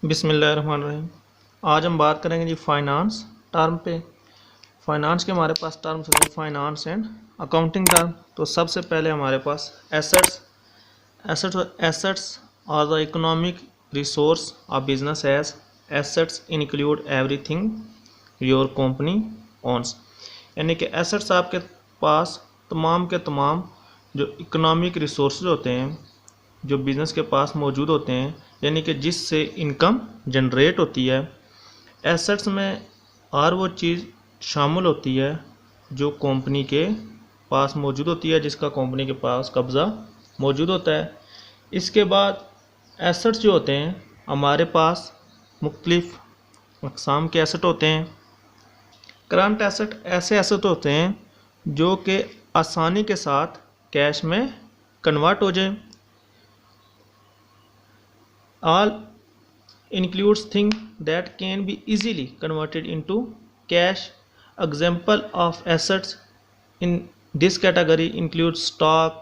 बिस्मिल्लाहिर्रहमानिर्रहीम। आज हम बात करेंगे जी फाइनेंस टर्म पे। फाइनेंस के हमारे पास टर्म्स होते हैं फाइनेंस एंड अकाउंटिंग टर्म। तो सबसे पहले हमारे पास assets. Assets are the economic resource of business as assets include everything your company owns. यानी कि एसेट्स आपके पास तमाम के तमाम जो इकोनॉमिक रिसोर्स होते हैं जो बिज़नेस के पास मौजूद होते हैं, यानी कि जिससे इनकम जनरेट होती है। एसेट्स में हर वो चीज़ शामिल होती है जो कंपनी के पास मौजूद होती है, जिसका कंपनी के पास कब्ज़ा मौजूद होता है। इसके बाद एसेट्स जो होते हैं हमारे पास मुख्तलिफ अक़साम के एसेट होते हैं। करंट एसेट ऐसे एसेट होते हैं जो कि आसानी के साथ कैश में कन्वर्ट हो जाए। All includes things that can be easily converted into cash. Example of assets in this category include stock,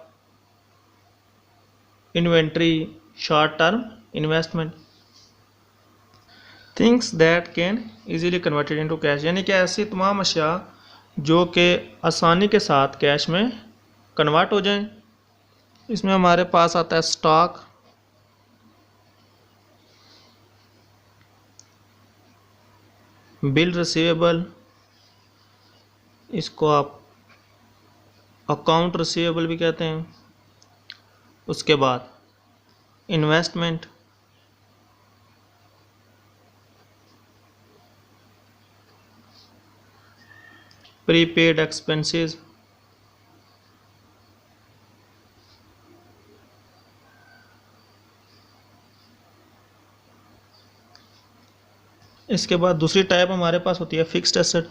inventory, short-term investment. Things that can easily converted into cash यानी कि ऐसी तमाम अशिया जो कि आसानी के साथ कैश में कन्वर्ट हो जाएं। इसमें हमारे पास आता है स्टॉक, बिल रिसीवेबल, इसको आप अकाउंट रिसीवेबल भी कहते हैं। उसके बाद इन्वेस्टमेंट, प्रीपेड एक्सपेंसेस, इसके बाद दूसरी टाइप हमारे पास होती है फिक्स्ड एसेट।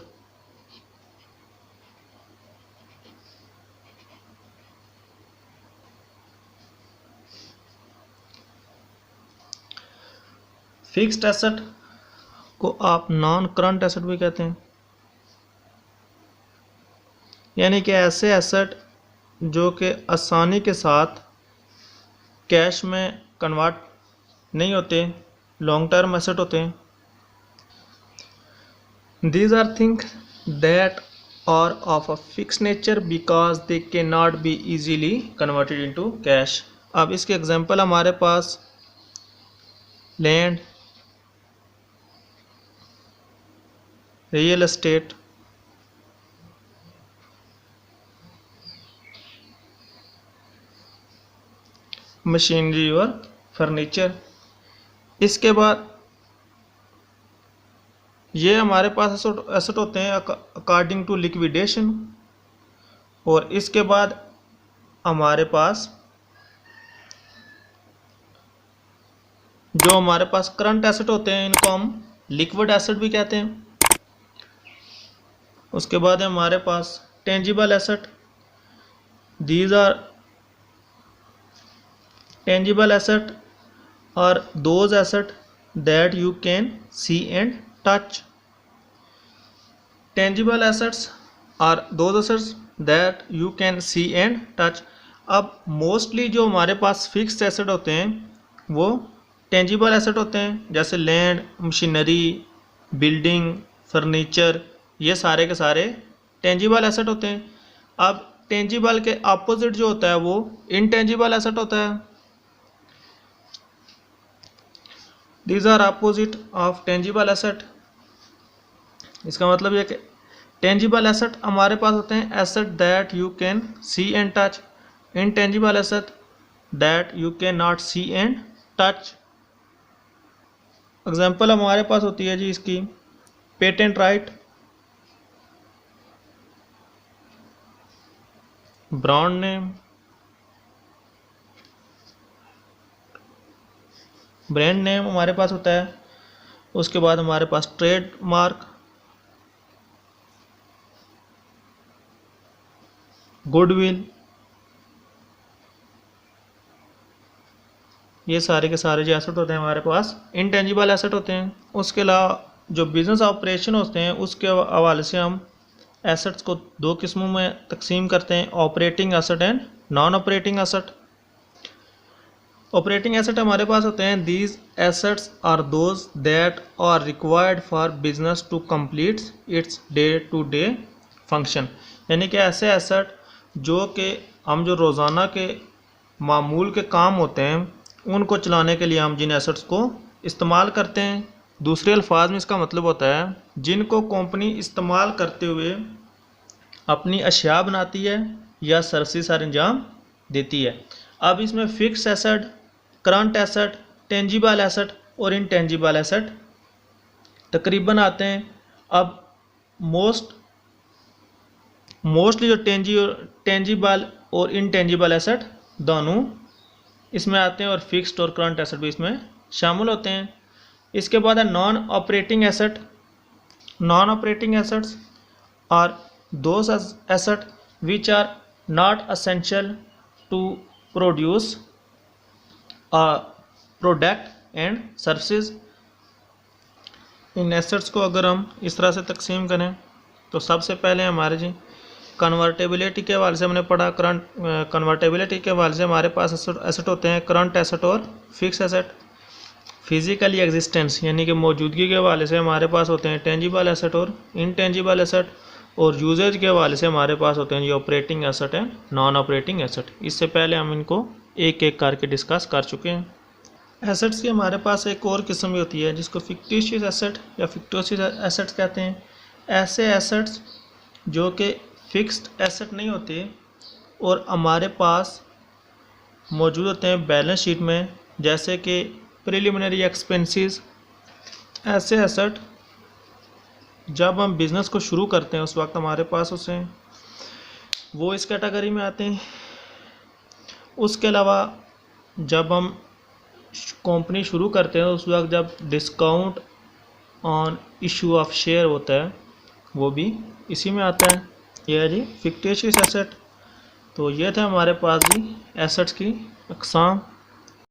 फिक्स्ड एसेट को आप नॉन करंट एसेट भी कहते हैं, यानी कि ऐसे एसेट जो कि आसानी के साथ कैश में कन्वर्ट नहीं होते, लॉन्ग टर्म एसेट होते हैं। These are things that are of a fixed nature because they cannot be easily converted into cash. अब इसके एग्जांपल हमारे पास लैंड, रियल एस्टेट, मशीनरी और फर्नीचर। इसके बाद ये हमारे पास एसेट होते हैं अकॉर्डिंग टू लिक्विडेशन। और इसके बाद हमारे पास जो हमारे पास करंट एसेट होते हैं इनको हम लिक्विड एसेट भी कहते हैं। उसके बाद है हमारे पास tangible asset. These are tangible asset are those asset that you can see and touch. Tangible assets are those assets that you can see and touch. अब मोस्टली जो हमारे पास फिक्स्ड एसेट होते हैं वो टेंजिबल एसेट होते हैं, जैसे land, machinery, building, furniture, ये सारे के सारे टेंजिबल एसेट होते हैं। अब टेंजिबल के अपोजिट जो होता है वो इनटेंजिबल एसेट होता है। These are opposite of tangible asset. इसका मतलब ये कि टेंजिबल एसेट हमारे पास होते हैं asset that you can see and touch, intangible asset that you can not see and touch. Example हमारे पास होती है जी इसकी patent right, brand name, brand name हमारे पास होता है। उसके बाद हमारे पास ट्रेड मार्क, गुडविल, ये सारे के सारे जो एसेट होते हैं हमारे पास इनटेंजिबल एसेट होते हैं। उसके अलावा जो बिजनेस ऑपरेशन होते हैं उसके हवाले से हम एसेट्स को दो किस्मों में तकसीम करते हैं, operating asset and non operating asset. Operating asset हमारे पास होते हैं these assets are those that are required for business to complete its day to day function, यानी कि ऐसे एसेट जो कि हम जो रोज़ाना के मामूल के काम होते हैं उनको चलाने के लिए हम जिन एसेट्स को इस्तेमाल करते हैं। दूसरे अल्फाज में इसका मतलब होता है जिनको कंपनी इस्तेमाल करते हुए अपनी अशिया बनाती है या सर्विस अंजाम देती है। अब इसमें fix asset, current asset, tangible asset और इनटेंजिबल एसेट तकरीबन आते हैं। अब मोस्टली जो टेंजिबल और इनटेंजिबल एसेट दोनों इसमें आते हैं और फिक्स्ड और करंट एसेट भी इसमें शामिल होते हैं। इसके बाद है non operating asset. Non operating assets are those asset which are not essential to produce product and services. इन एसेट्स को अगर हम इस तरह से तकसीम करें तो सबसे पहले हमारे जी कन्वर्टेबिलिटी के हवाले से हमने पढ़ा। कन्वर्टेबिलिटी के हवाले से हमारे पास एसेट होते हैं करंट एसेट और फिक्स एसेट। फिजिकली एग्जिस्टेंस यानी कि मौजूदगी के हवाले से हमारे पास होते हैं टेंजिबल एसेट और इनटेंजिबल एसेट, और यूजेज के हवाले से हमारे पास होते हैं ये ऑपरेटिंग एसेट है, नॉन ऑपरेटिंग एसेट। इससे पहले हम इनको एक एक करके डिस्कस कर चुके हैं। एसेट्स की हमारे पास एक और किस्म भी होती है जिसको फिक्टिशियस एसेट या फिक्टिशियस एसेट्स कहते हैं। ऐसे एसेट्स जो कि फिक्स्ड एसेट नहीं होते और हमारे पास मौजूद होते हैं बैलेंस शीट में, जैसे कि प्रिलिमिनरी एक्सपेंसेस। ऐसे एसेट जब हम बिज़नेस को शुरू करते हैं उस वक्त हमारे पास उसे वो इस कैटेगरी में आते हैं। उसके अलावा जब हम कंपनी शुरू करते हैं उस वक्त जब discount on issue of share होता है वो भी इसी में आता है। ये है जी फिक्टिशियस एसेट। तो ये थे हमारे पास जी एसेट्स की अक़साम।